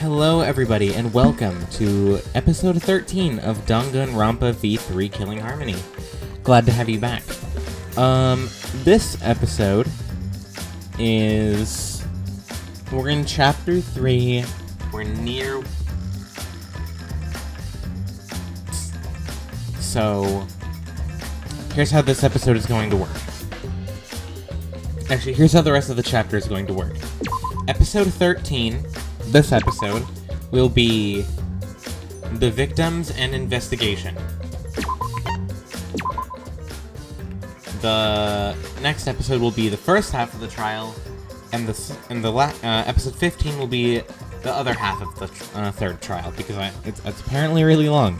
Hello everybody, and welcome to episode 13 of Danganronpa V3 Killing Harmony. Glad to have you back. This episode is... We're in chapter 3. We're near... So... Here's how this episode is going to work. Actually, here's how the rest of the chapter is going to work. Episode 13... This episode will be the victims and investigation. The next episode will be the first half of the trial, and episode 15 will be the other half of the third trial, because it's apparently really long.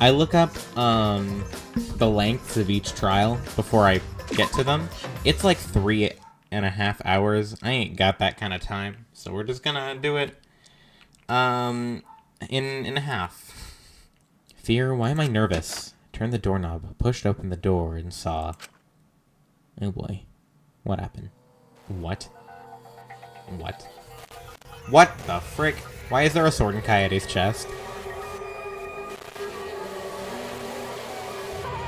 I look up the lengths of each trial before I get to them. It's like 3.5 hours. I ain't got that kind of time, so we're just gonna do it in a half. Fear, why am I nervous? Turned the doorknob, pushed open the door, and saw... Oh boy. What happened? What? What the frick? Why is there a sword in Kaede's chest?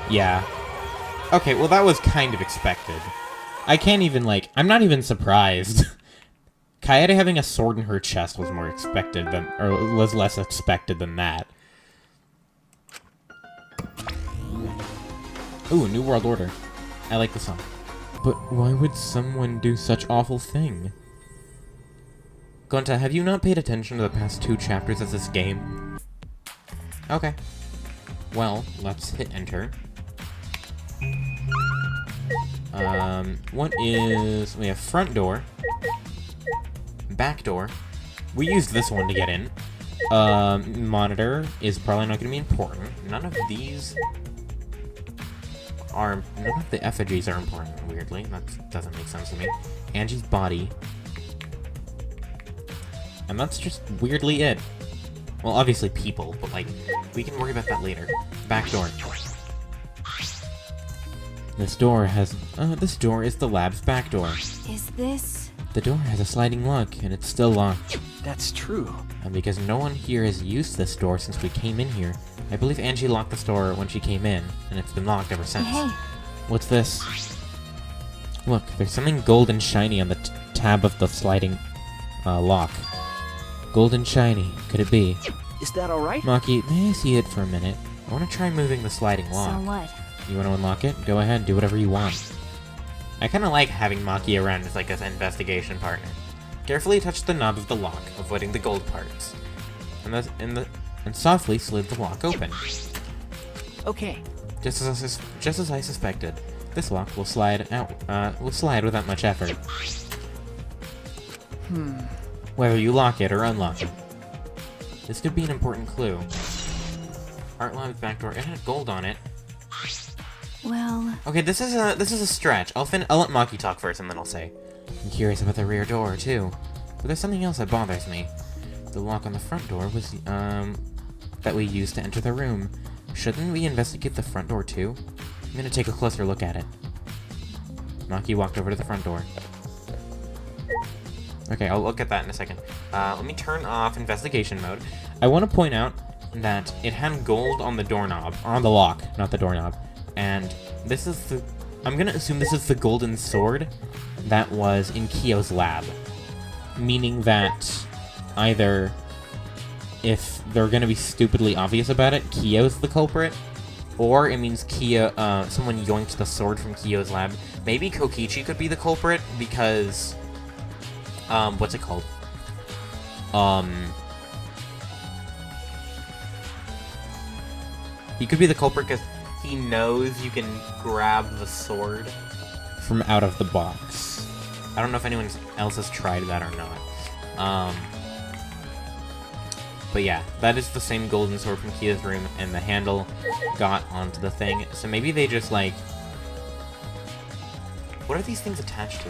Yeah. Okay, well that was kind of expected. I can't even, I'm not even surprised. Kaede having a sword in her chest was more expected than, or was less expected than that. Ooh, New World Order. I like the song. But why would someone do such awful thing? Gonta, have you not paid attention to the past 2 chapters of this game? Okay. Well, let's hit enter. We have front door. Back door. We used this one to get in. Monitor is probably not going to be important. None of the effigies are important, weirdly. That doesn't make sense to me. Angie's body. And that's just weirdly it. Well, obviously people, but we can worry about that later. Back door. This door is the lab's back door. Is this? The door has a sliding lock, and it's still locked. That's true. And because no one here has used this door since we came in here, I believe Angie locked this door when she came in, and it's been locked ever since. Hey. What's this? Look, there's something gold and shiny on the tab of the sliding lock. Gold and shiny. Could it be? Is that alright? Maki, may I see it for a minute? I want to try moving the sliding lock. So what? You want to unlock it? Go ahead, do whatever you want. I kind of like having Maki around as an investigation partner. Carefully touch the knob of the lock, avoiding the gold parts, and softly slid the lock open. Okay. Just as I suspected, this lock will slide out. Will slide without much effort. Whether you lock it or unlock it. This could be an important clue. Art Lab's back door. It had gold on it. Well... Okay, this is a stretch. I'll let Maki talk first, and then I'll say. I'm curious about the rear door, too. But there's something else that bothers me. The lock on the front door was, that we used to enter the room. Shouldn't we investigate the front door, too? I'm gonna take a closer look at it. Maki walked over to the front door. Okay, I'll look at that in a second. Let me turn off investigation mode. I want to point out that it had gold on the doorknob, or on the lock, not the doorknob. And this is I'm gonna assume this is the golden sword that was in Kyo's lab. Meaning that either, if they're gonna be stupidly obvious about it, Kyo's the culprit, or it means someone yoinked the sword from Kyo's lab. Maybe Kokichi could be the culprit, because, what's it called? He could be the culprit because he knows you can grab the sword from out of the box. I don't know if anyone else has tried that or not. But yeah, that is the same golden sword from Kia's room, and the handle got onto the thing. So maybe they just what are these things attached to?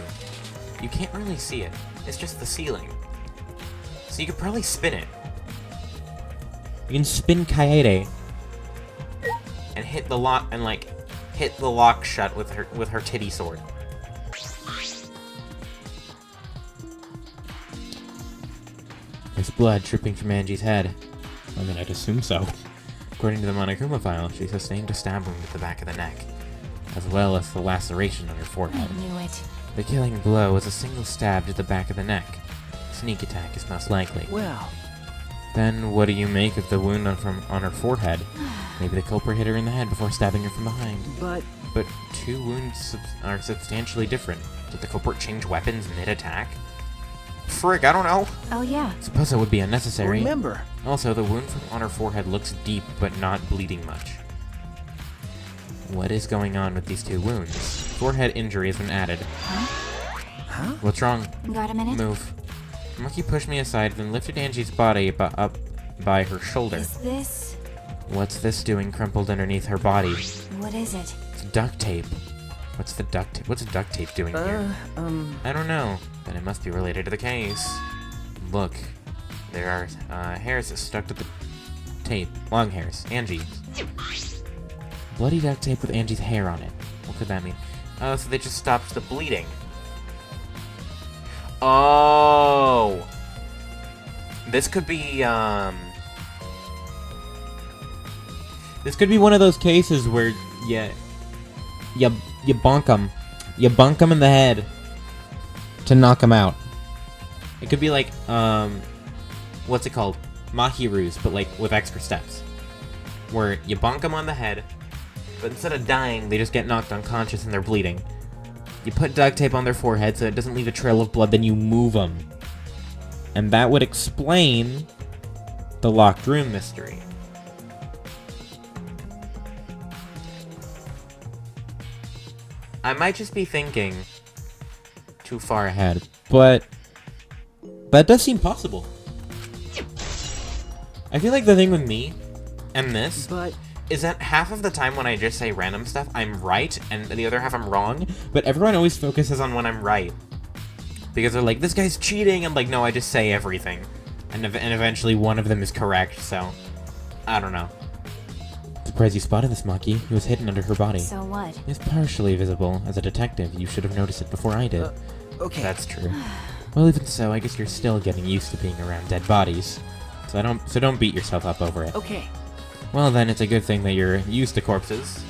You can't really see it. It's just the ceiling. So you could probably spin it. You can spin Kaede. And hit the lock, and hit the lock shut with her titty sword. There's blood dripping from Angie's head. I mean, I'd assume so. According to the Monokuma file, she sustained a stab wound at the back of the neck, as well as the laceration on her forehead. I knew it. The killing blow was a single stab to the back of the neck. Sneak attack is most likely. Well, Then what do you make of the wound on her forehead? Maybe the culprit hit her in the head before stabbing her from behind. but But two wounds are substantially different. Did the culprit change weapons mid-attack? Frick, I don't know. Oh yeah. Suppose that would be unnecessary. remember, Also, the wound on her forehead looks deep, but not bleeding much. What is going on with these two wounds? Forehead injury has been added. huh? What's wrong? Got a minute? Move. The monkey pushed me aside, then lifted Angie's body up by her shoulder. Is this... What's this doing crumpled underneath her body? What is it? It's duct tape. What's duct tape doing here? I don't know, but it must be related to the case. Look, there are hairs stuck to the tape. Long hairs. Angie. Bloody duct tape with Angie's hair on it. What could that mean? Oh, so they just stopped the bleeding. Oh! This could be, This could be one of those cases where you bonk them. You bunk them in the head to knock them out. It could be like, what's it called? Mahirus, but like with extra steps. Where you bonk them on the head, but instead of dying, they just get knocked unconscious and they're bleeding. You put duct tape on their forehead so it doesn't leave a trail of blood, then you move them. And that would explain the locked room mystery. I might just be thinking too far ahead, but that does seem possible. I feel like the thing with me and this but is that half of the time when I just say random stuff, I'm right, and the other half I'm wrong, but everyone always focuses on when I'm right. Because they're like, this guy's cheating, and like, no, I just say everything. And eventually one of them is correct, so I don't know. Surprised you spotted this monkey. It was hidden under her body. So what? It's partially visible. As a detective, you should have noticed it before I did. okay. That's true. Well, even so, I guess you're still getting used to being around dead bodies. So don't beat yourself up over it. Okay. Well then, it's a good thing that you're used to corpses.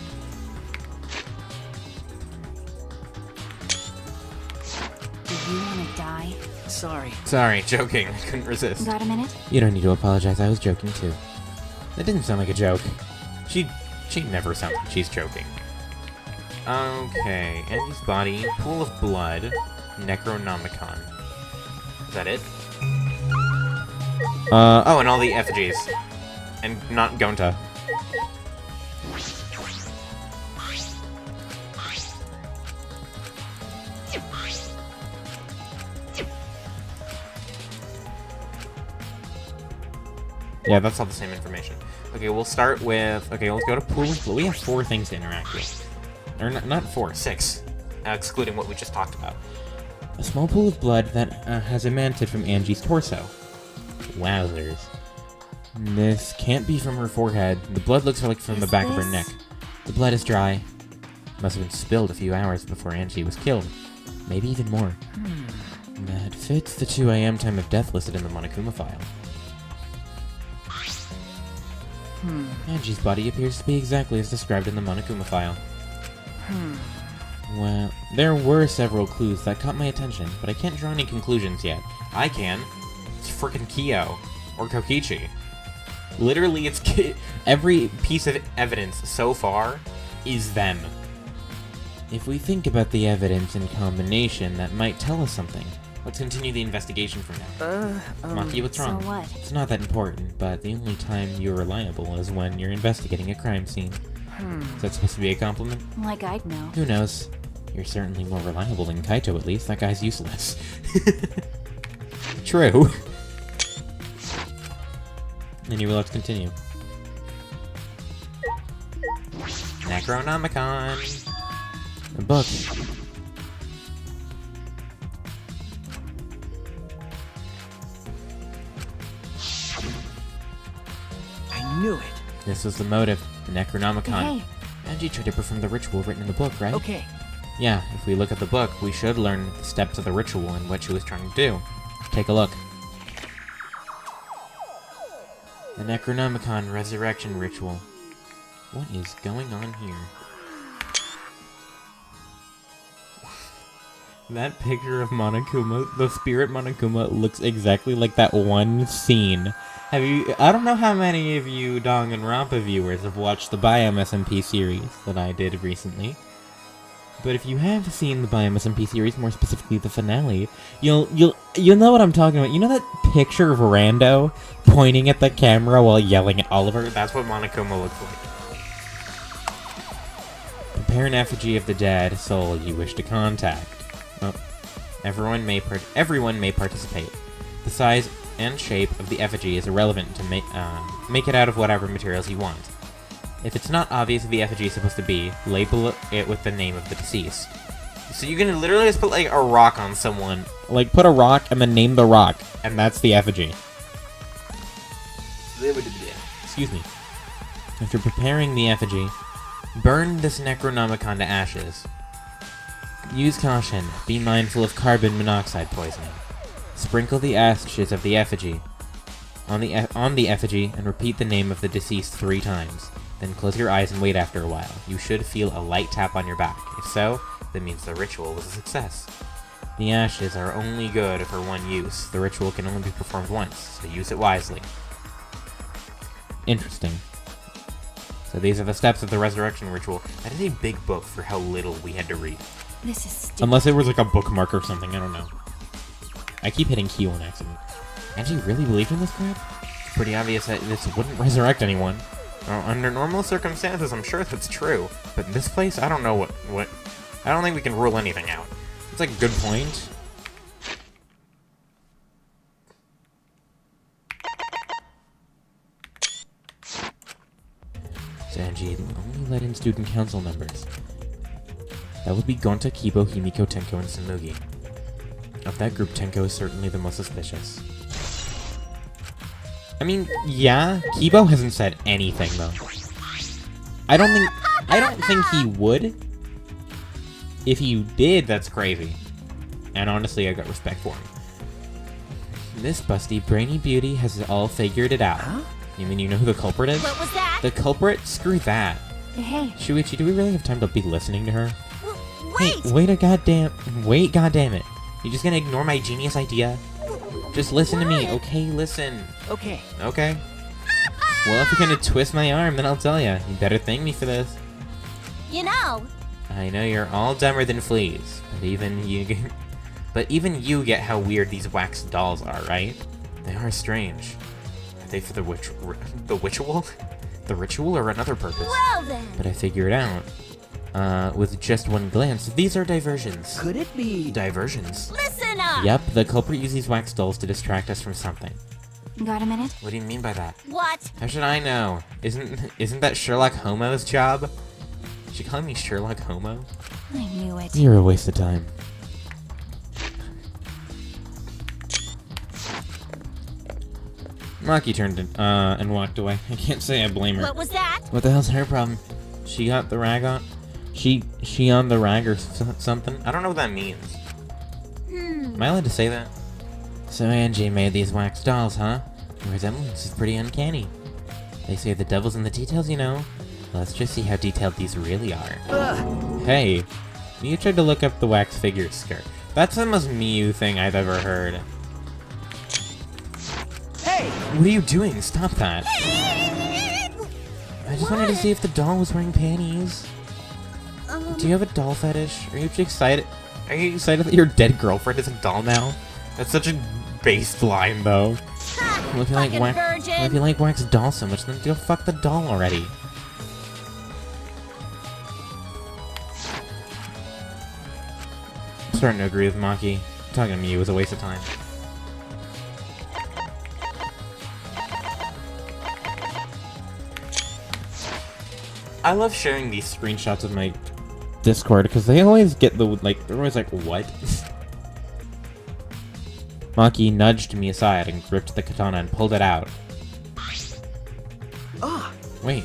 Do you want to die? Sorry. Sorry, joking. I couldn't resist. Got a minute? You don't need to apologize. I was joking too. That didn't sound like a joke. She never sounds like she's joking. Okay, Angie's body, pool of blood, Necronomicon. Is that it? Oh, and all the effigies. And not Gonta. Yeah, that's all the same information. Okay, we'll start with... Okay, let's go to pool of blood. We have 4 things to interact with. Or not 4, 6. Excluding what we just talked about. A small pool of blood that has emanated from Angie's torso. Wowzers. This can't be from her forehead. The blood looks like from the back of her neck. The blood is dry. Must have been spilled a few hours before Angie was killed. Maybe even more. That fits the 2 a.m. time of death listed in the Monokuma file. Angie's body appears to be exactly as described in the Monokuma file. Well, there were several clues that caught my attention, but I can't draw any conclusions yet. I can. It's frickin' Kyo. Or Kokichi. Literally, it's every piece of evidence so far is them. If we think about the evidence in combination, that might tell us something. Let's continue the investigation from now. Maki, what's wrong? So what? It's not that important, but the only time you're reliable is when you're investigating a crime scene. Is that supposed to be a compliment? Like I'd know. Who knows? You're certainly more reliable than Kaito, at least. That guy's useless. True. Anyway, let's continue. Necronomicon. A book. I knew it. This was the motive, the Necronomicon. Hey. Angie tried to perform the ritual written in the book, right? Okay. Yeah, if we look at the book, we should learn the steps of the ritual and what she was trying to do. Take a look. The Necronomicon resurrection ritual. What is going on here? That picture of Monokuma, the spirit Monokuma, looks exactly like that one scene. I don't know how many of you Danganronpa viewers have watched the Biome SMP series that I did recently. But if you have seen the Biome SMP series, more specifically the finale, you'll know what I'm talking about. You know that picture of Rando pointing at the camera while yelling at Oliver? That's what Monokuma looks like. Prepare an effigy of the dead soul you wish to contact. Oh. Everyone may participate. The size and shape of the effigy is irrelevant to make it out of whatever materials you want. If it's not obvious who the effigy is supposed to be, label it with the name of the deceased. So you can literally just put like a rock on someone. Like put a rock and then name the rock, and that's the effigy. Excuse me. After preparing the effigy, burn this Necronomicon to ashes. Use caution. Be mindful of carbon monoxide poisoning. Sprinkle the ashes of the effigy on the effigy and repeat the name of the deceased 3 times. Then close your eyes and wait after a while. You should feel a light tap on your back. If so, that means the ritual was a success. The ashes are only good for one use. The ritual can only be performed once, so use it wisely. Interesting. So these are the steps of the resurrection ritual. That is a big book for how little we had to read. This is stupid. Unless it was like a bookmark or something, I don't know. I keep hitting Q on accident. Angie really believed in this crap? It's pretty obvious that this wouldn't resurrect anyone. Well, under normal circumstances, I'm sure that's true. But in this place, I don't know what... I don't think we can rule anything out. It's like a good point. Angie only let in student council members. That would be Gonta, Kibo, Himiko, Tenko, and Samugi. Of that group, Tenko is certainly the most suspicious. I mean, yeah, Kibo hasn't said anything though. I don't think he would. If he did, that's crazy. And honestly, I got respect for him. This busty brainy beauty has all figured it out. Huh? You mean you know who the culprit is? What was that? The culprit? Screw that. Hey. Shuichi, do we really have time to be listening to her? Wait! Hey, wait, goddamn it. You just gonna ignore my genius idea? Just listen to me, okay? Listen. Okay. Okay. Well, if you're gonna twist my arm, then I'll tell ya. You better thank me for this. You know. I know you're all dumber than fleas, but even you get how weird these wax dolls are, right? They are strange. Are they for the ritual? The ritual or another purpose? Well then. But I figure it out. With just one glance, these are diversions. Could it be? Diversions. Listen up. Yep, the culprit used these wax dolls to distract us from something. Got a minute? What do you mean by that? What? How should I know? Isn't that Sherlock Homo's job? Did you call me Sherlock Homo? I knew it. You're a waste of time. Maki turned and walked away. I can't say I blame her. What was that? What the hell's her problem? She got the rag on? She on the rag or something? I don't know what that means. Am I allowed to say that? So Angie made these wax dolls, huh? The resemblance is pretty uncanny. They say the devil's in the details, you know. Let's just see how detailed these really are. Hey, you tried to look up the wax figure skirt. That's the most Miyu thing I've ever heard. Hey! What are you doing? Stop that. I just wanted to see if the doll was wearing panties. Do you have a doll fetish? Are you excited? Are you excited that your dead girlfriend is a doll now? That's such a based line, though. Well, if you like wax dolls so much, then go fuck the doll already. I'm starting to agree with Maki. Talking to Miyu was a waste of time. I love sharing these screenshots of my Discord because they always get the they're always like, what? Maki nudged me aside and gripped the katana and pulled it out. Wait,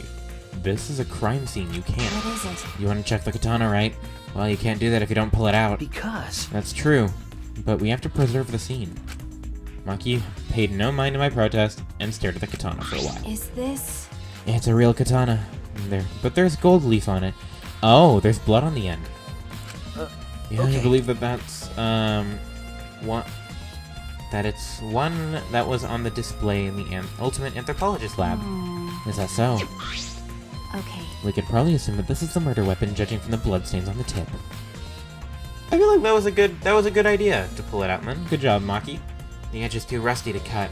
this is a crime scene. You can't. What is it? You want to check the katana, right? Well, you can't do that if you don't pull it out. Because... That's true, but we have to preserve the scene. Maki paid no mind to my protest and stared at the katana for a while. Is this... It's a real katana. But there's gold leaf on it. Oh, there's blood on the end. Yeah, okay. I believe that's, that it's one that was on the display in the Ultimate Anthropologist Lab. Is that so? Okay. We could probably assume that this is the murder weapon, judging from the bloodstains on the tip. I feel like that was a good idea to pull it out, man. Good job, Maki. The edge is too rusty to cut.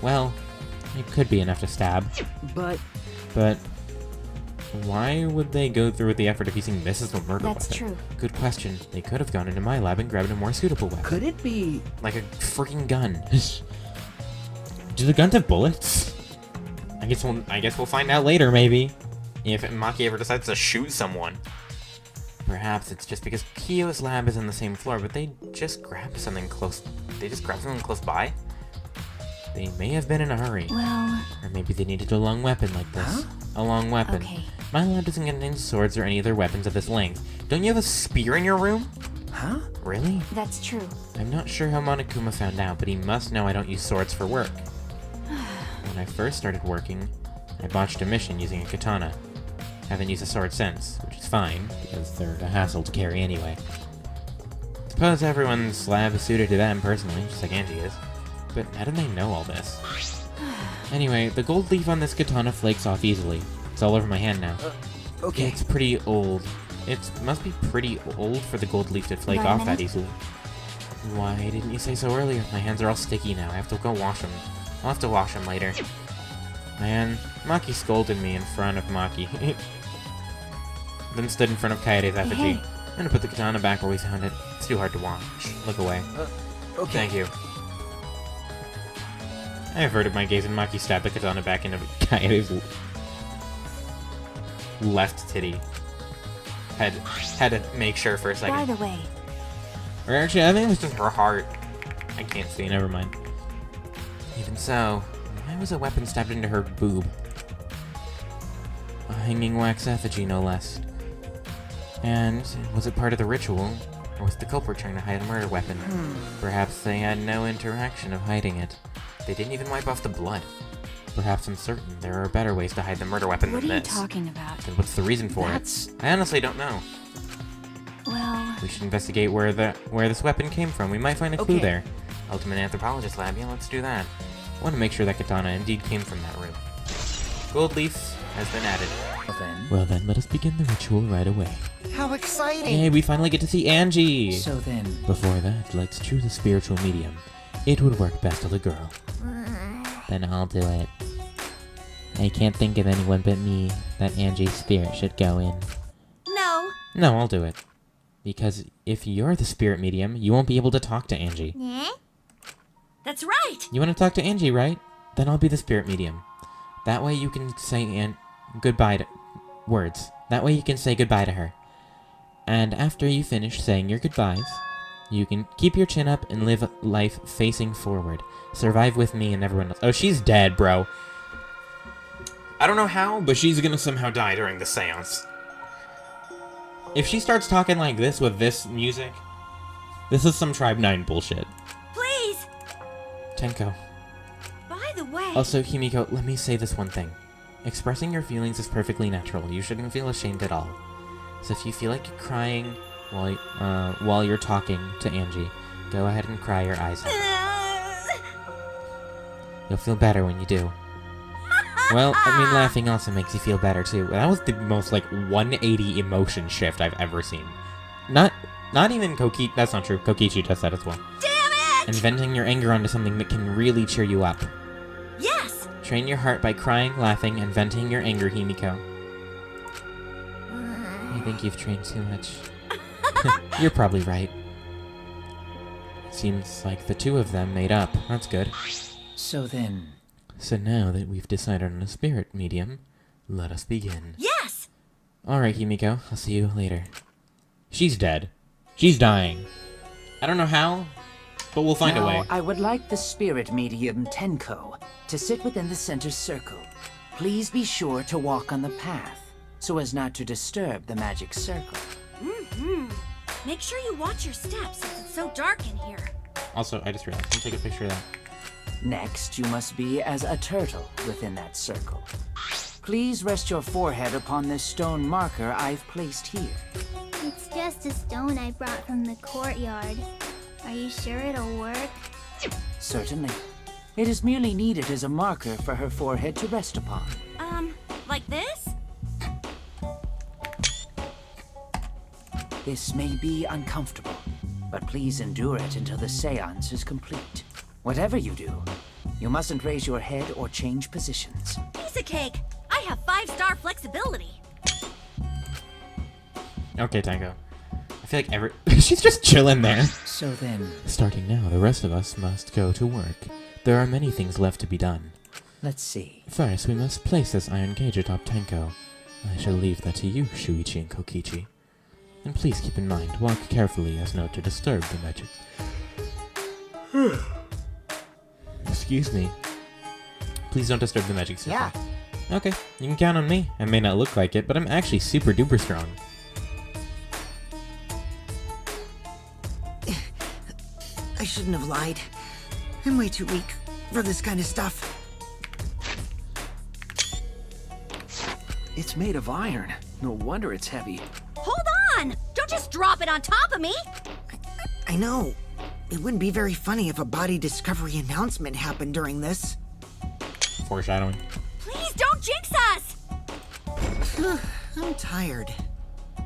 Well, it could be enough to stab. But why would they go through with the effort of using this as a murder weapon? That's true. Good question. They could have gone into my lab and grabbed a more suitable weapon. could it be? Like a freaking gun. Do the guns have bullets? I guess we'll find out later, maybe. If Maki ever decides to shoot someone. Perhaps it's just because Kyo's lab is on the same floor, but they just grabbed something close. They just grabbed something close by? They may have been in a hurry. Well... Or maybe they needed a long weapon like this. Huh? A long weapon. Okay. My lab doesn't contain swords or any other weapons of this length. Don't you have a spear in your room? Huh? Really? That's true. I'm not sure how Monokuma found out, but he must know I don't use swords for work. When I first started working, I botched a mission using a katana. Haven't used a sword since, which is fine, because they're a hassle to carry anyway. Suppose everyone's lab is suited to them personally, just like Angie is. But how do they know all this? Anyway, the gold leaf on this katana flakes off easily. It's all over my hand now. Okay. It's pretty old. It must be pretty old for the gold leaf to flake Got a off that minute? easily. Why didn't you say so earlier? My hands are all sticky now. I have to go wash them. I'll have to wash them later. Man, Maki scolded me in front of Maki. Then stood in front of Kaede's effigy. Hey. I'm gonna put the katana back where we found it. It's too hard to wash. Look away. Okay. Thank you. I averted my gaze and Maki stabbed the katana back into Kaede's left titty. Had to make sure for a second. By the way, Or actually, I think it was just her heart. I can't see, never mind. Even so, why was a weapon stabbed into her boob? A hanging wax effigy, no less. And was it part of the ritual, or was the culprit trying to hide a murder weapon? Perhaps they had no interaction of hiding it. They didn't even wipe off the blood. Perhaps I'm certain there are better ways to hide the murder weapon what than are you this. talking about? Then what's the reason for it? I honestly don't know. Well... We should investigate where this weapon came from. We might find a clue Okay. there. Ultimate Anthropologist Lab, yeah, let's do that. I want to make sure that katana indeed came from that room. Gold leaf has been added. Well, Well then, let us begin the ritual right away. how exciting! Hey, we finally get to see Angie! So then, Before that, let's choose a spiritual medium. It would work best with a girl. Then I'll do it. I can't think of anyone but me that Angie's spirit should go in. No. No, I'll do it. Because if you're the spirit medium, you won't be able to talk to Angie. That's right. You want to talk to Angie, right? Then I'll be the spirit medium. That way you can say goodbye to... words. That way you can say goodbye to her. And after you finish saying your goodbyes, you can keep your chin up and live life facing forward. Survive with me and everyone else. Oh, she's dead, bro. I don't know how, but she's gonna somehow die during the seance. If she starts talking like this with this music, this is some Tribe 9 bullshit. Please. Tenko. By the way... Also, Himiko, let me say this one thing. Expressing your feelings is perfectly natural. You shouldn't feel ashamed at all. So if you feel like you're crying while you're talking to Angie, go ahead and cry your eyes out. You'll feel better when you do. Well, I mean, laughing also makes you feel better too. That was the most, like, 180 emotion shift I've ever seen. Not even Kokichi. That's not true. Kokichi does that as well. Damn it! And venting your anger onto something that can really cheer you up. Yes. Train your heart by crying, laughing, and venting your anger, Himiko. I think you've trained too much. You're probably right. Seems like the two of them made up. That's good. so then, So now that we've decided on a spirit medium, let us begin. Yes. Alright, Himiko, I'll see you later. She's dead. She's dying. I don't know how, but we'll find a way. now I would like the spirit medium Tenko to sit within the center circle. Please be sure to walk on the path, so as not to disturb the magic circle. Make sure you watch your steps since it's so dark in here. Also, I just realized, I'll take a picture of that. Next, you must be as a turtle within that circle. Please rest your forehead upon this stone marker I've placed here. It's just a stone I brought from the courtyard. Are you sure it'll work? Certainly. It is merely needed as a marker for her forehead to rest upon. Like this? This may be uncomfortable, but please endure it until the seance is complete. Whatever you do, you mustn't raise your head or change positions. Piece of cake. I have 5-star flexibility. Okay, Tenko. I feel like she's just chilling there. So then, Starting now, the rest of us must go to work. There are many things left to be done. let's see. First, we must place this iron cage atop Tenko. I shall leave that to you, Shuichi and Kokichi. And please keep in mind, walk carefully as not to disturb the magic. Excuse me. Please don't disturb the magic circle. Yeah. Okay, you can count on me. I may not look like it, but I'm actually super duper strong. I shouldn't have lied. I'm way too weak for this kind of stuff. It's made of iron. No wonder it's heavy. Hold on! Don't just drop it on top of me! I know. It wouldn't be very funny if a body discovery announcement happened during this. Foreshadowing. Please don't jinx us! I'm tired.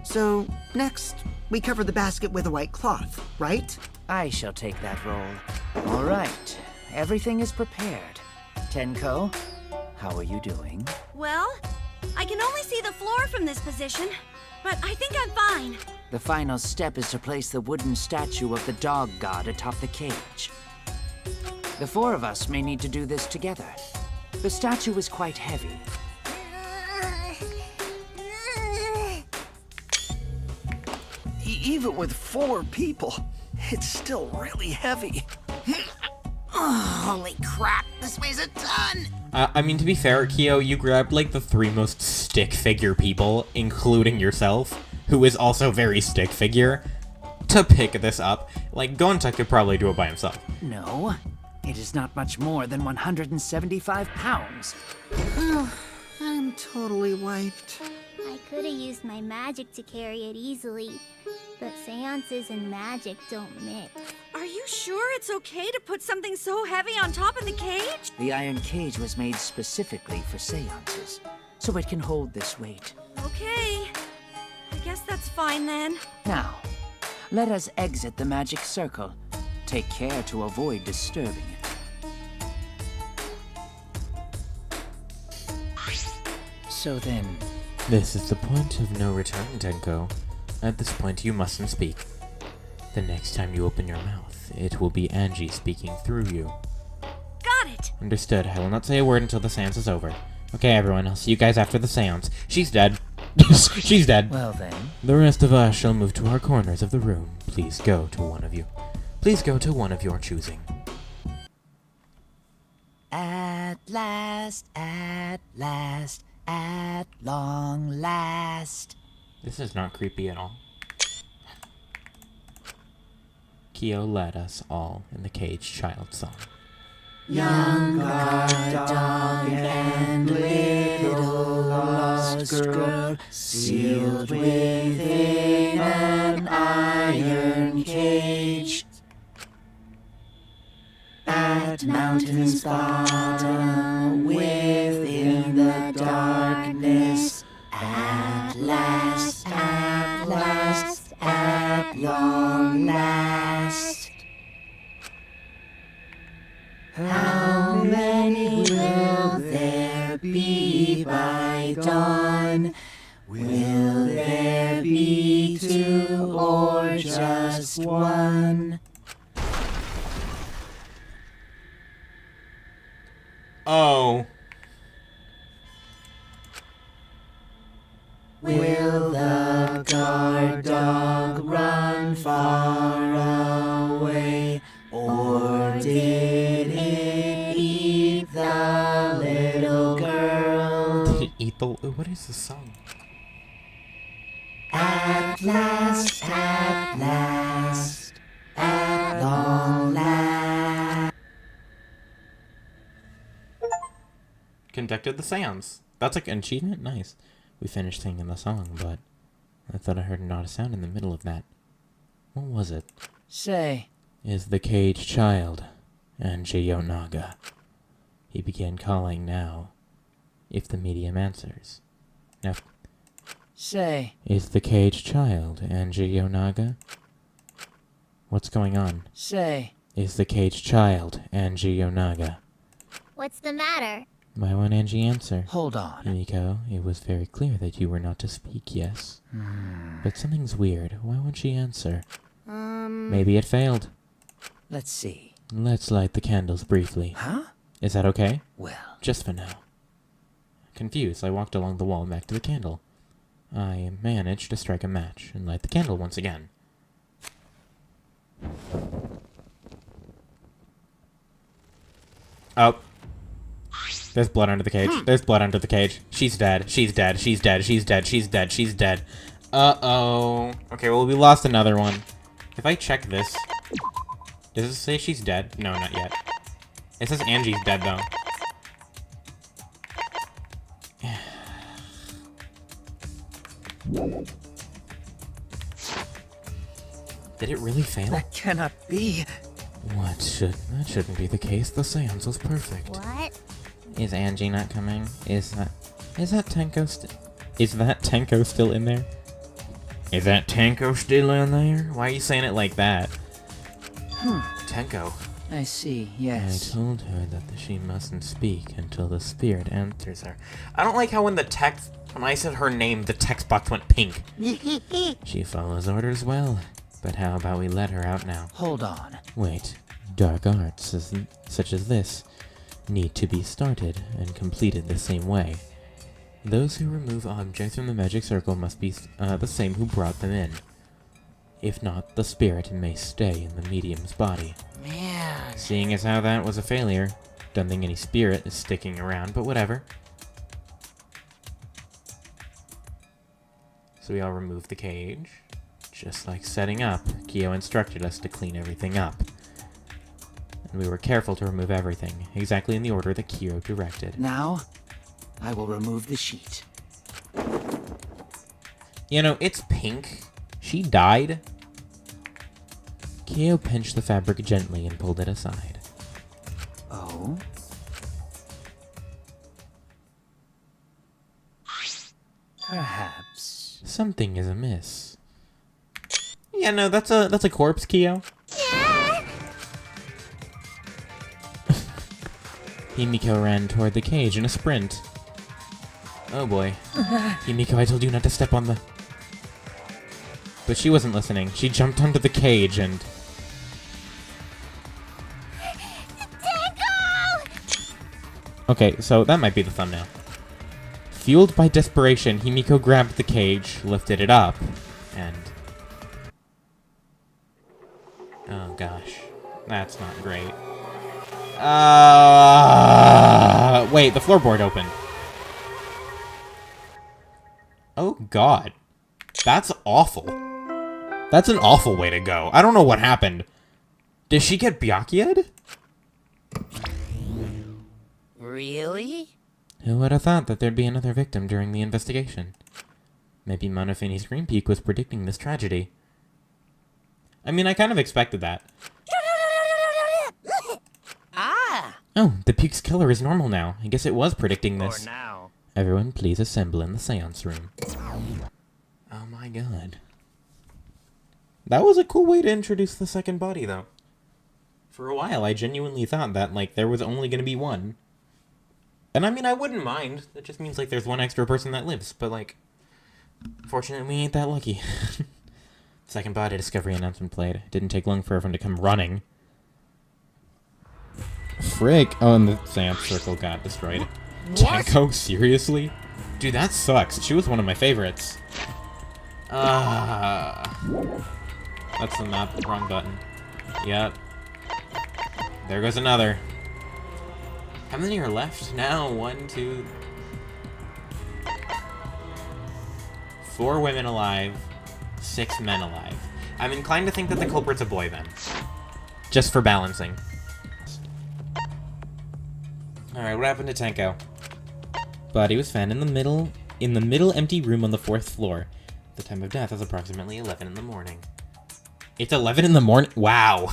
So, next, we cover the basket with a white cloth, right? I shall take that role. All right, everything is prepared. Tenko, how are you doing? Well, I can only see the floor from this position, but I think I'm fine. The final step is to place the wooden statue of the dog god atop the cage. The four of us may need to do this together. The statue is quite heavy. Even with 4 people, it's still really heavy. Holy crap, this weighs a ton! I mean, to be fair, Kyo, you grabbed like the 3 most stick figure people, including yourself, who is also very stick figure, to pick this up. Like, Gonta could probably do it by himself. No, it is not much more than 175 pounds. I'm totally wiped. I could have used my magic to carry it easily, but seances and magic don't mix. Are you sure it's okay to put something so heavy on top of the cage? The iron cage was made specifically for seances, so it can hold this weight. Okay. I guess that's fine then. Now, let us exit the magic circle. Take care to avoid disturbing it. So then, This is the point of no return, Tenko. At this point, you mustn't speak. The next time you open your mouth, it will be Angie speaking through you. Got it! Understood. I will not say a word until the seance is over. Okay, everyone, I'll see you guys after the seance. She's dead. She's dead. well then, The rest of us shall move to our corners of the room. Please go to one of you. Please go to one of your choosing. at last, at long last. This is not creepy at all. Kyo led us all in the caged child song. Young guard dog and little lost girl, sealed within an iron cage. At mountain's bottom, within the darkness, at last, at long last. How many will there be by dawn? Will there be 2 or just 1? Oh. Will the guard dog run far away? Or did it eat the little girl? Did it eat the... What is this song? At last, at long last. conducted the seance. That's like an achievement? Nice. We finished singing the song, but I thought I heard an odd sound in the middle of that. What was it? Say. Is the caged child, Angie Yonaga. He began calling now. If the medium answers. Now, Say. is the caged child, Angie Yonaga? What's going on? Say. Is the caged child, Angie Yonaga? What's the matter? Why won't Angie answer? Hold on. Himiko, it was very clear that you were not to speak, yes? But something's weird. Why won't she answer? Maybe it failed. Let's see. Let's light the candles briefly. Huh? Is that okay? Well. Just for now. Confused, I walked along the wall back to the candle. I managed to strike a match and light the candle once again. Oh. There's blood under the cage. There's blood under the cage. She's dead. She's dead. She's dead. She's dead. She's dead. She's dead. Uh-oh. Okay, well, we lost another one. If I check this... Does it say she's dead? No, not yet. It says Angie's dead, though. Did it really fail? That cannot be. That shouldn't be the case. The seance was perfect. What? Is Angie not coming? Is that Tenko still in there? Is that Tenko still in there? Why are you saying it like that? Tenko. I see, I yes. told her that she mustn't speak until the spirit answers her. I don't like how when I said her name, the text box went pink. She follows orders well. But how about we let her out now? Hold on. Wait. Dark arts, such as this, need to be started and completed the same way. Those who remove objects from the magic circle must be the same who brought them in. If not, the spirit may stay in the medium's body. Man. Seeing as how that was a failure, don't think any spirit is sticking around, but whatever. So we all remove the cage. Just like setting up, Kyo instructed us to clean everything up. And we were careful to remove everything, exactly in the order that Kyo directed. Now, I will remove the sheet. You know, it's pink. She died. Kyo pinched the fabric gently and pulled it aside. Oh? Perhaps. Something is amiss. Yeah, no, that's a corpse, Kyo. Himiko ran toward the cage in a sprint. Oh boy. Himiko, I told you not to step on the... But she wasn't listening. She jumped onto the cage and... Okay, so that might be the thumbnail. Fueled by desperation, Himiko grabbed the cage, lifted it up, and... Oh gosh. That's not great. Wait, the floorboard opened. Oh god. That's awful. That's an awful way to go. I don't know what happened. Did she get Byaku'd? Really? Who would have thought that there'd be another victim during the investigation? Maybe Monofini's Green Peak was predicting this tragedy. I mean, I kind of expected that. Ah! Oh, the Peak's killer is normal now. I guess it was predicting this. For now. Everyone, please assemble in the seance room. Oh my god. That was a cool way to introduce the second body, though. For a while, I genuinely thought that, like, there was only going to be one. And I mean, I wouldn't mind. That just means, like, there's one extra person that lives. But, like, fortunately, we ain't that lucky. Second body discovery announcement played. It didn't take long for everyone to come running. Frick. Oh, and the seance circle got destroyed. What? Tenko? Seriously? Dude, that sucks. She was one of my favorites. That's the map. Wrong button. Yep. There goes another. How many are left now? 1, 2... 4 women alive. 6 men alive. I'm inclined to think that the culprit's a boy, then. Just for balancing. Alright, what happened to Tenko? Body was found in the middle empty room on the 4th floor. The time of death is approximately 11 in the morning. It's 11 in the morning? Wow.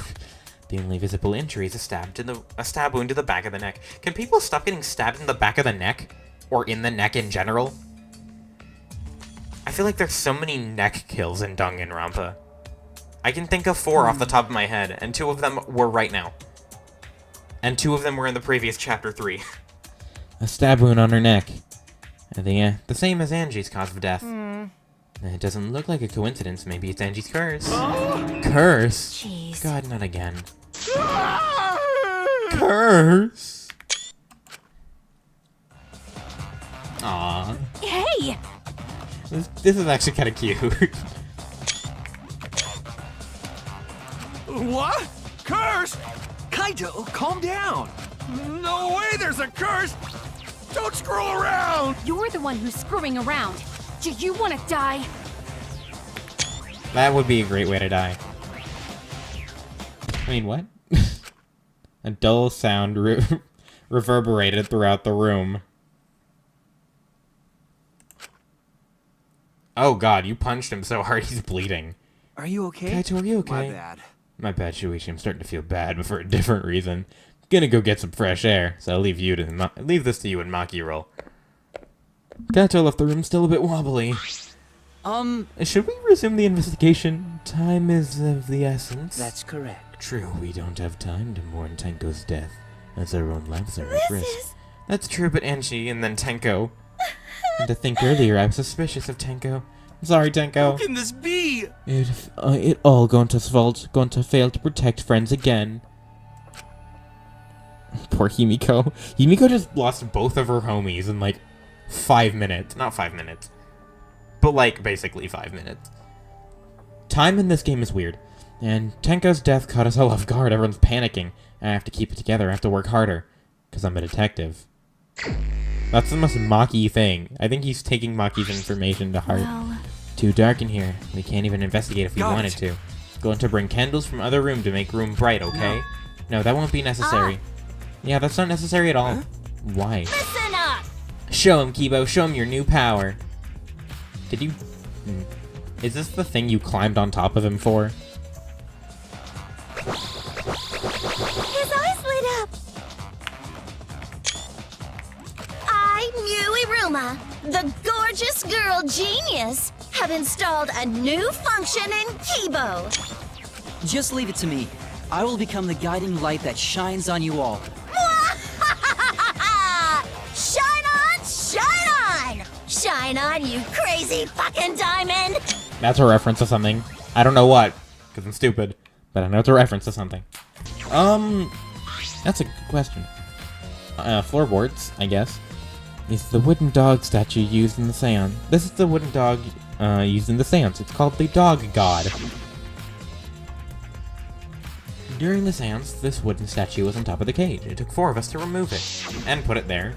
The only visible injury is a stab wound to the back of the neck. Can people stop getting stabbed in the back of the neck? Or in the neck in general? I feel like there's so many neck kills in Danganronpa. I can think of 4 off the top of my head, and 2 of them were right now. And 2 of them were in the previous chapter 3. A stab wound on her neck. The same as Angie's cause of death. It doesn't look like a coincidence. Maybe it's Angie's curse. Curse? Jeez. God, not again. Curse? Aww. Hey! This is actually kind of cute. What? Curse? Kaito, calm down. No way there's a curse! Don't screw around! You're the one who's screwing around. Do you want to die? That would be a great way to die. I mean, what? A dull sound reverberated throughout the room. Oh god, you punched him so hard he's bleeding. Are you okay? Kaito, are you okay? My bad. My bad, Shuichi. I'm starting to feel bad, but for a different reason. Gonna go get some fresh air, so I'll leave this to you and Maki roll. Kaito left the room still a bit wobbly. Should we resume the investigation? Time is of the essence. That's correct. True, we don't have time to mourn Tenko's death, as our own lives are at risk. That's true, but Angie and then Tenko. And to think earlier, I was suspicious of Tenko. I'm sorry, Tenko. How can this be? It all going to fail to protect friends again. Poor Himiko. Himiko just lost both of her homies in like 5 minutes. Not 5 minutes. But like basically 5 minutes. Time in this game is weird. And Tenko's death caught us all off guard. Everyone's panicking. I have to keep it together. I have to work harder. Because I'm a detective. That's the most Maki thing. I think he's taking Maki's information to heart. Well, Too dark in here. We can't even investigate if we wanted to. Going to bring candles from other room to make room bright, okay? No, that won't be necessary. Yeah, that's not necessary at all. Why? listen up! Show him, Kibo. Show him your new power. Did you... Is this the thing you climbed on top of him for? His eyes lit up! I, Muiruma, the gorgeous girl genius, have installed a new function in Kibo. Just leave it to me. I will become the guiding light that shines on you all. Shine on, shine on! Shine on, you crazy fucking diamond! That's a reference to something. I don't know what, because I'm stupid. But I know it's a reference to something. That's a good question. Floorboards, I guess. It's the wooden dog statue used in the seance. This is the wooden dog used in the seance. It's called the Dog God. During the seance, this wooden statue was on top of the cage. It took 4 of us to remove it and put it there.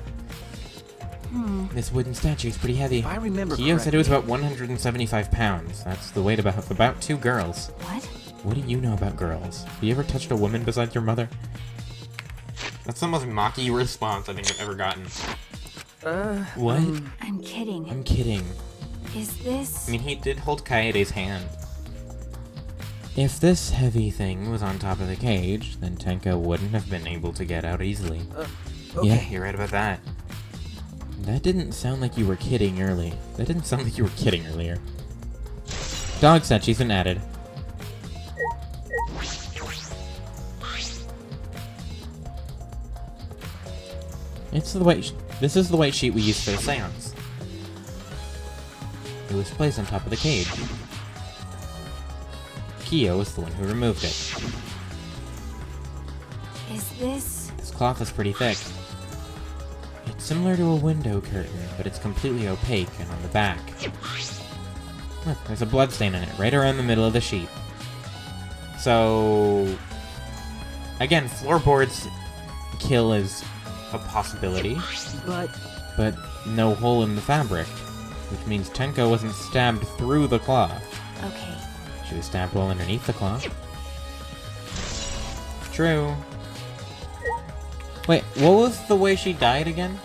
This wooden statue is pretty heavy. If I remember Kyo said it was correctly- about 175 pounds. That's the weight of about 2 girls. What? What do you know about girls? Have you ever touched a woman besides your mother? That's the most Maki response I think I've ever gotten. What? I'm kidding. I'm kidding. Is this... I mean, he did hold Kaede's hand. If this heavy thing was on top of the cage, then Tenko wouldn't have been able to get out easily. Yeah, you're right about that. That didn't sound like you were kidding early. That didn't sound like you were kidding earlier. Dog statue's been added. This is the white sheet we used for the seance. It was placed on top of the cage. Kyo is the one who removed it. Is this... This cloth is pretty thick. It's similar to a window curtain, but it's completely opaque and on the back. Look, there's a blood stain on it, right around the middle of the sheet. So... Again, floorboards kill is a possibility, but no hole in the fabric, which means Tenko wasn't stabbed through the cloth. Okay. She was stabbed well underneath the cloth. True. Wait, what was the way she died again?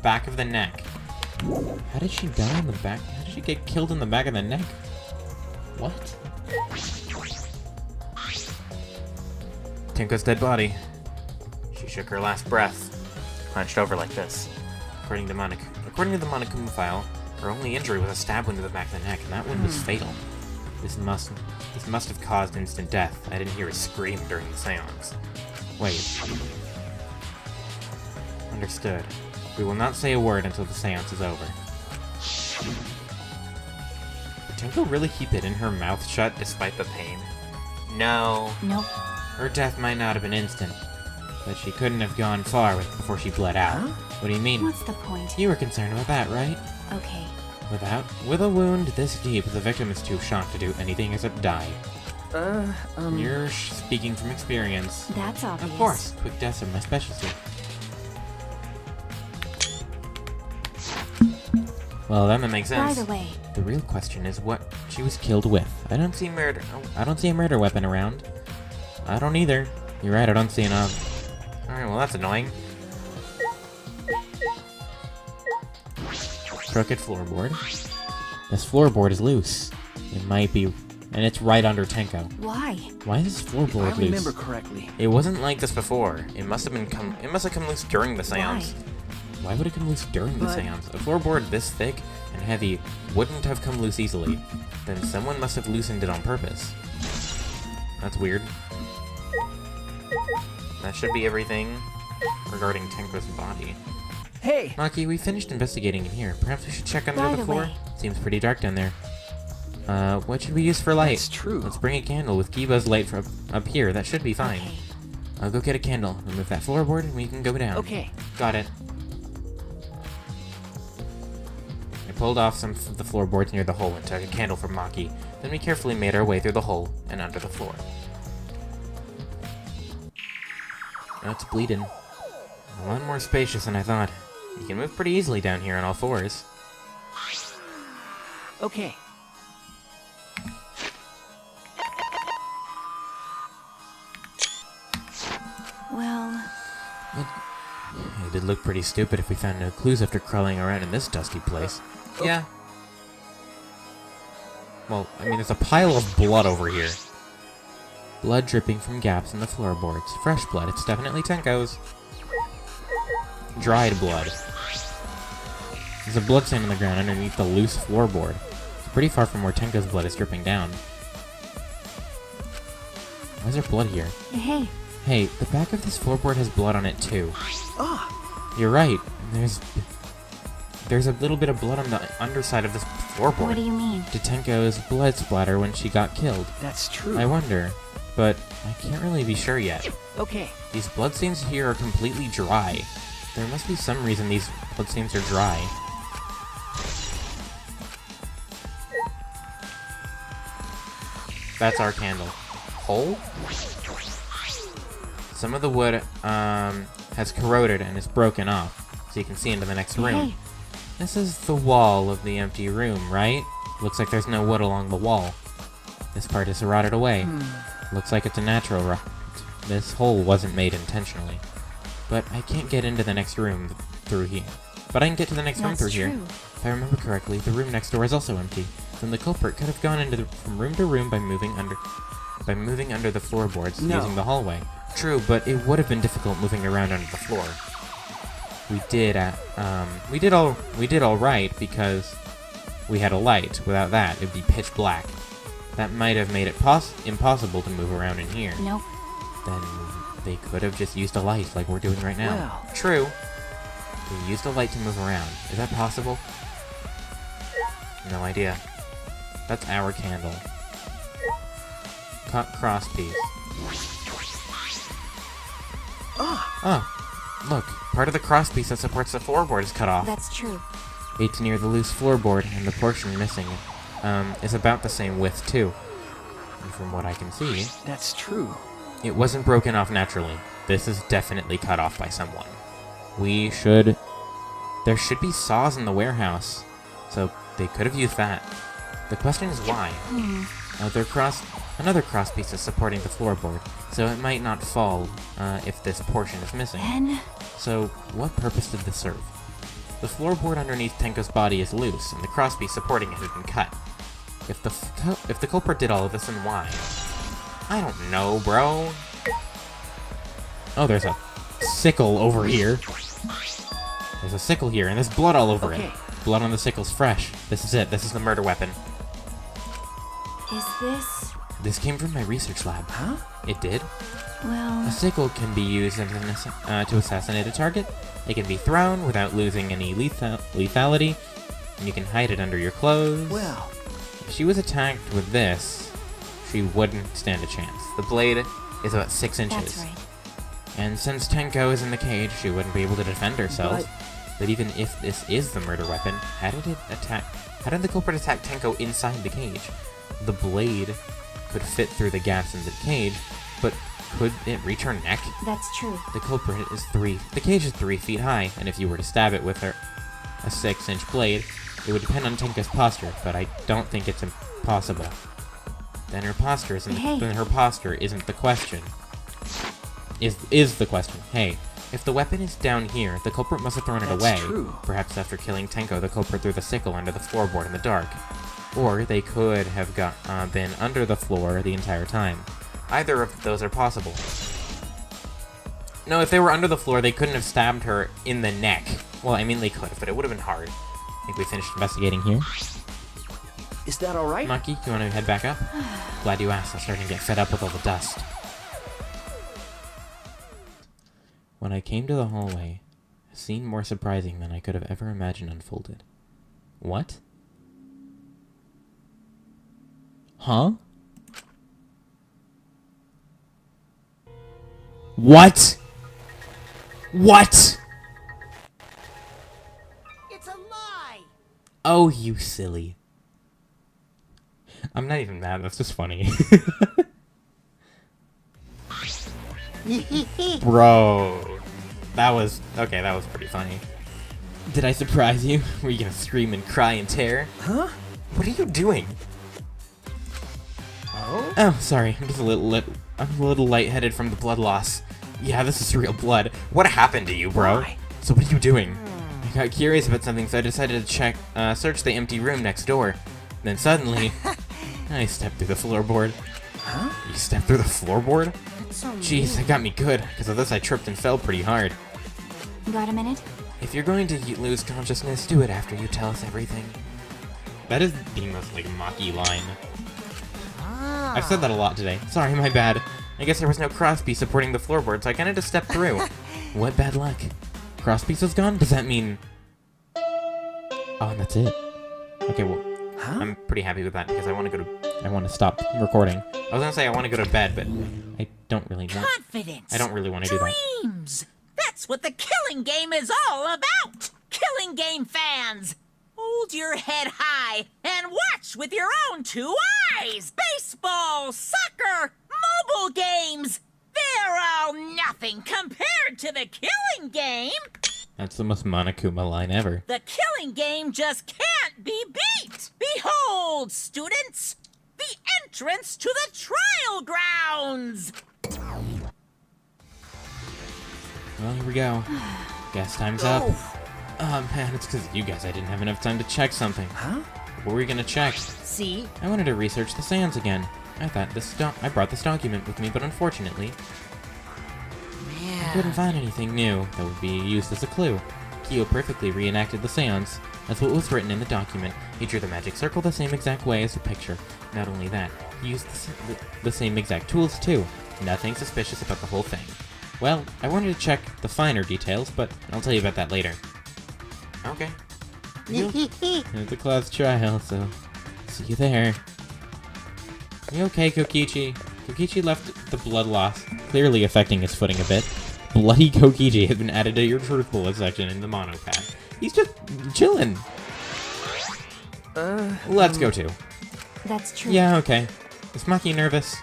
back of the neck. How did she die in the back? How did she get killed in the back of the neck? What? Tenko's dead body. She shook her last breath, hunched over like this. According to the Monokuma file, her only injury was a stab wound to the back of the neck, and that one was fatal. This must have caused instant death. I didn't hear a scream during the seance. Wait. Understood. We will not say a word until the seance is over. Did Tenko really keep it in her mouth shut despite the pain? No. Nope. Her death might not have been instant, but she couldn't have gone far before she bled out. Huh? What do you mean? What's the point? You were concerned about that, right? Okay. With a wound this deep, the victim is too shocked to do anything except die. You're speaking from experience. That's obvious. Of course, quick deaths are my specialty. Well, then that makes sense. By the way, The real question is what she was killed with. I don't see a murder weapon around. I don't either. You're right, I don't see enough. Alright, well that's annoying. Crooked floorboard. This floorboard is loose. It might be... and it's right under Tenko. why? Why is this floorboard If I loose? remember correctly. It wasn't like this before. It must have come loose during the seance. Why would it come loose during the seance? A floorboard this thick and heavy wouldn't have come loose easily. Then someone must have loosened it on purpose. That's weird. That should be everything regarding Tenko's body. Hey! Maki, we finished investigating in here. Perhaps we should check under By the the floor? way. Seems pretty dark down there. What should we use for light? That's true. Let's bring a candle with Kiba's light from up here. That should be fine. Okay. I'll go get a candle, remove that floorboard, and we can go down. Okay. Got it. I pulled off some of the floorboards near the hole and took a candle from Maki. Then we carefully made our way through the hole and under the floor. Now it's bleeding. A lot more spacious than I thought. You can move pretty easily down here on all fours. Okay. Well, It did look pretty stupid if we found no clues after crawling around in this dusty place. Yeah. Well, I mean, there's a pile of blood over here. Blood dripping from gaps in the floorboards. Fresh blood. It's definitely Tenko's. Dried blood. There's a bloodstain on the ground underneath the loose floorboard. It's pretty far from where Tenko's blood is dripping down. Why is there blood here? hey, Hey, the back of this floorboard has blood on it too. Ah! You're right. There's a little bit of blood on the underside of this floorboard. what do you mean? Did Tenko's blood splatter when she got killed? That's true. I wonder, but I can't really be sure yet. Okay. These bloodstains here are completely dry. There must be some reason these bloodstains are dry. That's our candle. Hole? Some of the wood has corroded and is broken off, so you can see into the next room. Hey, This is the wall of the empty room, right? Looks like there's no wood along the wall. This part is rotted away. Looks like it's a natural rot. This hole wasn't made intentionally. But I can't get into the next room through here. But I can get to the next room that's through here. true. If I remember correctly, the room next door is also empty. Then the culprit could have gone from room to room by moving under the floorboards using the hallway. True, but it would have been difficult moving around under the floor. We did all right because we had a light. Without that, it'd be pitch black. That might have made it impossible to move around in here. nope. Then they could have just used a light like we're doing right now. Well. True. They used a light to move around. Is that possible? No idea. That's our candle. Cut crosspiece. Oh, look. Part of the crosspiece that supports the floorboard is cut off. That's true. It's near the loose floorboard, and the portion missing is about the same width, too. And from what I can see, That's true. it wasn't broken off naturally. This is definitely cut off by someone. There should be saws in the warehouse, so they could have used that. The question is why? Another crosspiece is supporting the floorboard, so it might not fall if this portion is missing. Then, So, what purpose did this serve? The floorboard underneath Tenko's body is loose, and the crosspiece supporting it has been cut. If the culprit did all of this, then why? I don't know, bro. Oh, there's a sickle over here. There's a sickle here, and there's blood all over it. Blood on the sickle's fresh. This is it. This is the murder weapon. Is this... This came from my research lab. Huh? It did? Well... A sickle can be used as to assassinate a target. It can be thrown without losing any lethality, and you can hide it under your clothes. Well... If she was attacked with this, she wouldn't stand a chance. The blade is about 6 inches. That's right. And since Tenko is in the cage, she wouldn't be able to defend herself. But even if this is the murder weapon, how did the culprit attack Tenko inside the cage? The blade could fit through the gaps in the cage, but could it reach her neck? That's true. The culprit is the cage is 3 feet high, and if you were to stab it with a 6-inch blade, it would depend on Tenko's posture, but I don't think it's impossible. Then her posture isn't the question. Is the question. Hey, if the weapon is down here, the culprit must have thrown it away. True. Perhaps after killing Tenko, the culprit threw the sickle under the floorboard in the dark. Or they could have been under the floor the entire time. Either of those are possible. No, if they were under the floor, they couldn't have stabbed her in the neck. Well, I mean, they could have, but it would have been hard. I think we finished investigating here. Is that alright? Monkey, you want to head back up? Glad you asked. I'm starting to get fed up with all the dust. When I came to the hallway, a scene more surprising than I could have ever imagined unfolded. What? Huh? What? What? It's a lie! Oh, you silly. I'm not even mad, that's just funny. Bro. That was pretty funny. Did I surprise you? Were you gonna scream and cry in terror? Huh? What are you doing? Oh? Oh, sorry. I'm just a little lightheaded from the blood loss. Yeah, this is real blood. What happened to you, bro? Why? So what are you doing? I got curious about something, so I decided to search the empty room next door. Then suddenly, I stepped through the floorboard. Huh? You stepped through the floorboard? So Jeez, that got me good. Because of this, I tripped and fell pretty hard. Got a minute? If you're going to lose consciousness, do it after you tell us everything. That is the most, mocky line. I've said that a lot today. Sorry, my bad. I guess there was no crosspiece supporting the floorboard, so I kinda just stepped through. What bad luck. Crosspiece is gone? Does that mean... Oh, and that's it. Okay, well, Huh? I'm pretty happy with that because I want to stop recording. I was gonna say I want to go to bed, but I don't really want... Confidence. I don't really want to do that. Dreams. That's what the killing game is all about. Killing game fans. Hold your head high and watch with your own 2 eyes. Baseball, soccer, mobile games. They're all nothing compared to the killing game. That's the most Monokuma line ever. The killing game just can't be beat. Behold, students, the entrance to the trial grounds. Well, here we go. Guess time's up. Oh man, it's because of you guys I didn't have enough time to check something. Huh? What were we gonna check? See? I wanted to research the seance again. I brought this document with me, but unfortunately, I couldn't find anything new that would be used as a clue. Kyo perfectly reenacted the seance. That's what was written in the document. He drew the magic circle the same exact way as the picture. Not only that, he used the same exact tools too. Nothing suspicious about the whole thing. Well, I wanted to check the finer details, but I'll tell you about that later. Okay. It's a class trial, so see you there. You okay, Kokichi? Kokichi left the blood loss, clearly affecting his footing a bit. Bloody Kokichi has been added to your truth bullet section in the mono pack. He's just chilling. Let's go too. That's true. Yeah, okay. Is Maki nervous?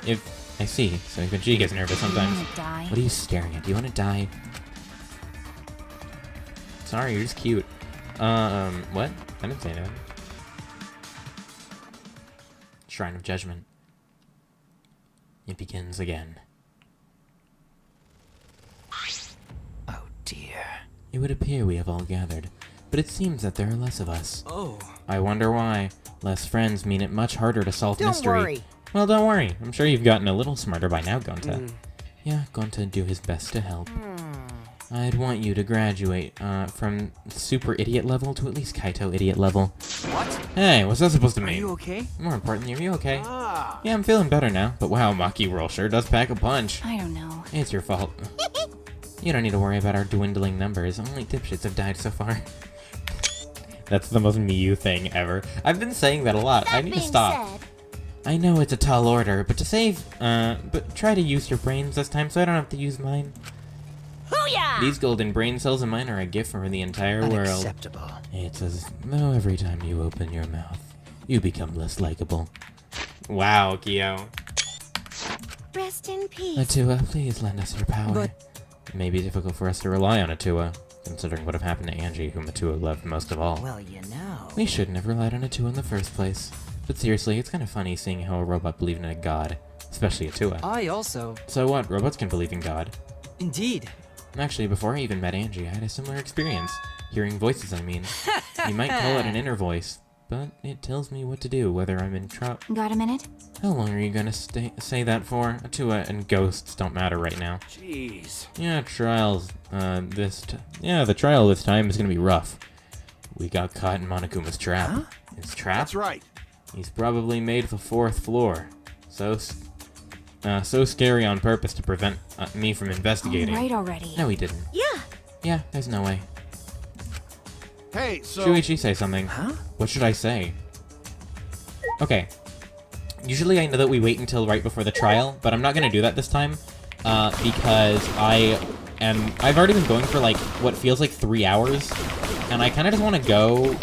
I see, so even she gets nervous sometimes. wanna die? What are you staring at? Do you want to die? Sorry, you're just cute. What? I didn't say that. Shrine of Judgment. It begins again. Oh dear. It would appear we have all gathered, but it seems that there are less of us. Oh. I wonder why. Less friends mean it much harder to solve Don't mystery. worry. Well, don't worry. I'm sure you've gotten a little smarter by now, Gonta. Yeah, Gonta do his best to help. I'd want you to graduate from super idiot level to at least Kaito idiot level. What? Hey, what's that supposed to Are mean? you okay? More importantly, are you okay? Ah. Yeah, I'm feeling better now, but wow, Maki Roll sure does pack a punch. I don't know. It's your fault. You don't need to worry about our dwindling numbers. Only dipshits have died so far. That's the most Miyu thing ever. I've been saying that a lot. I That need to being stop. said, I know it's a tall order, but to save, but try to use your brains this time so I don't have to use mine. hoo-yah! These golden brain cells of mine are a gift from the entire world. Unacceptable. It's as though every time you open your mouth, you become less likable. Wow, Kyo. Rest in peace. Atua, please lend us your power. But- It may be difficult for us to rely on Atua, considering what have happened to Angie, whom Atua loved most of all. Well, you know. We shouldn't have relied on Atua in the first place. But seriously, it's kind of funny seeing how a robot believed in a god, especially Atua. I also... So what, robots can believe in God. Indeed. Actually, before I even met Angie, I had a similar experience. Hearing voices, I mean. You might call it an inner voice, but it tells me what to do, whether I'm in trouble. Got a minute? How long are you gonna say that for? Atua and ghosts don't matter right now. Jeez. Yeah, the trial this time is gonna be rough. We got caught in Monokuma's trap. Huh? His trap? That's right. He's probably made the 4th floor. So scary on purpose to prevent me from investigating. All right already. No, he didn't. Yeah. Yeah, there's no way. Hey, so... Shuichi, say something. Huh? What should I say? Okay. Usually I know that we wait until right before the trial, but I'm not gonna do that this time, because I've already been going for like, what feels like 3 hours, and I kinda just wanna go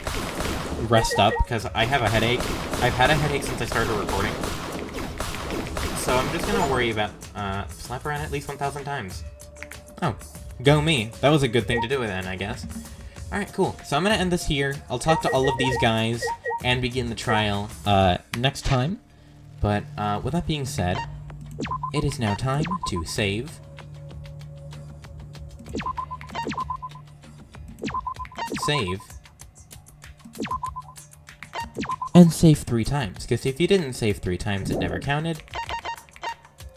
rest up, because I have a headache. I've had a headache since I started recording. So I'm just gonna worry about, slap around at least 1,000 times. Oh, go me. That was a good thing to do then, I guess. Alright, cool. So I'm gonna end this here. I'll talk to all of these guys and begin the trial, next time. But, with that being said, it is now time to save. Save. And save 3 times, because if you didn't save 3 times, it never counted.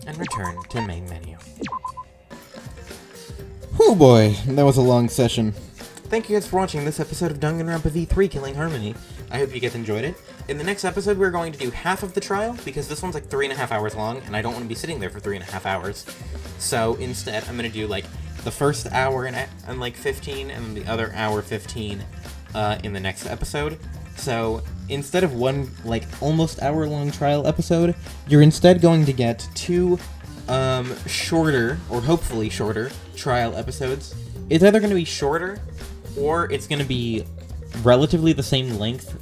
And return to main menu. Oh boy, that was a long session. Thank you guys for watching this episode of Danganronpa V3 Killing Harmony. I hope you guys enjoyed it. In the next episode, we're going to do half of the trial, because this one's like 3.5 hours long, and I don't want to be sitting there for 3.5 hours. So instead, I'm going to do like the first hour and like 15, and the other hour 15 in the next episode. So instead of one like almost hour-long trial episode, you're instead going to get 2 shorter, or hopefully shorter, trial episodes. It's either going to be shorter, or it's going to be relatively the same length,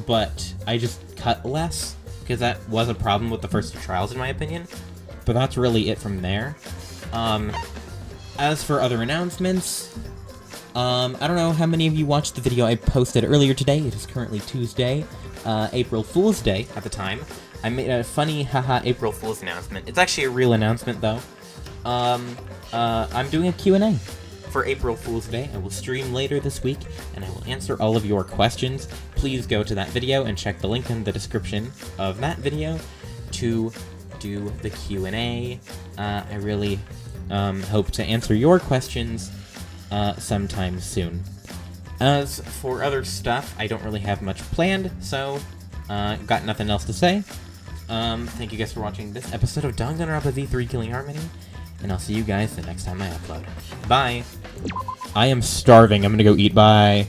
but I just cut less, because that was a problem with the first 2 trials in my opinion. But that's really it from there. As for other announcements, I don't know how many of you watched the video I posted earlier today. It is currently Tuesday, April Fool's Day at the time. I made a funny haha April Fool's announcement. It's actually a real announcement though. I'm doing a Q&A for April Fool's Day. I will stream later this week, and I will answer all of your questions. Please go to that video and check the link in the description of that video to do the Q&A. I really hope to answer your questions sometime soon. As for other stuff, I don't really have much planned, so got nothing else to say. Thank you guys for watching this episode of Danganronpa V3 Killing Harmony, and I'll see you guys the next time I upload. Bye! I am starving. I'm gonna go eat. Bye!